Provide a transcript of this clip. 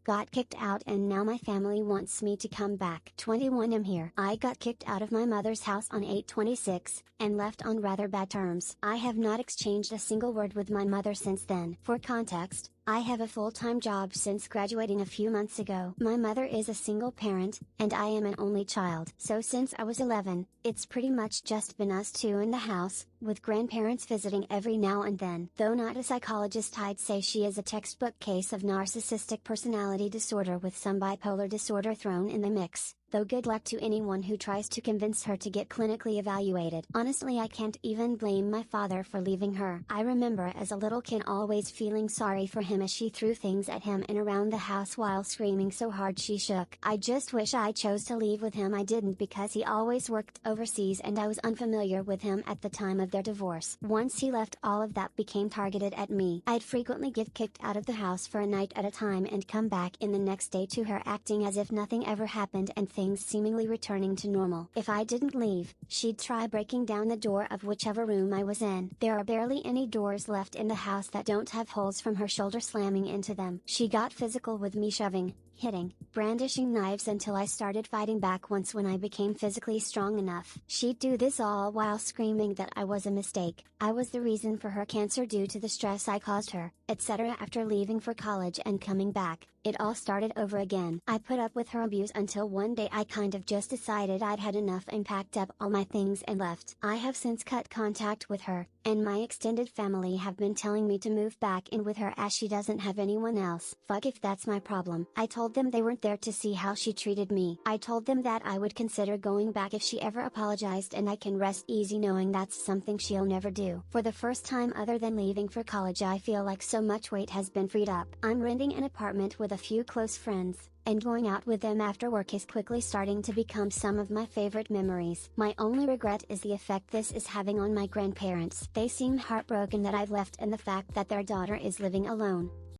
Got kicked out and now my family wants me to come back. 21 I'm here. I got kicked out of my mother's house on 8/26, and left on rather bad terms. I have not exchanged a single word with my mother since then. For context, I have a full-time job since graduating a few months ago. My mother is a single parent, and I am an only child. So since I was 11, it's pretty much just been us two in the house, with grandparents visiting every now and then. Though not a psychologist, I'd say she is a textbook case of narcissistic personality disorder with some bipolar disorder thrown in the mix. Though good luck to anyone who tries to convince her to get clinically evaluated. Honestly, I can't even blame my father for leaving her. I remember as a little kid always feeling sorry for him as she threw things at him and around the house while screaming so hard she shook. I just wish I chose to leave with him. I didn't, because he always worked overseas and I was unfamiliar with him at the time of their divorce. Once he left, all of that became targeted at me. I'd frequently get kicked out of the house for a night at a time and come back in the next day to her acting as if nothing ever happened and things seemingly returning to normal. If I didn't leave, she'd try breaking down the door of whichever room I was in. There are barely any doors left in the house that don't have holes from her shoulder slamming into them. She got physical with me, shoving, hitting, brandishing knives, until I started fighting back once when I became physically strong enough. She'd do this all while screaming that I was a mistake, I was the reason for her cancer due to the stress I caused her, etc. After leaving for college and coming back, it all started over again. I put up with her abuse until one day I kind of just decided I'd had enough and packed up all my things and left. I have since cut contact with her, and my extended family have been telling me to move back in with her as she doesn't have anyone else. Fuck if that's my problem. I told them they weren't there to see how she treated me. I told them that I would consider going back if she ever apologized, and I can rest easy knowing that's something she'll never do. For the first time other than leaving for college, I feel like so much weight has been freed up. I'm renting an apartment with a few close friends, and going out with them after work is quickly starting to become some of my favorite memories. My only regret is the effect this is having on my grandparents. They seem heartbroken that I've left and the fact that their daughter is living alone.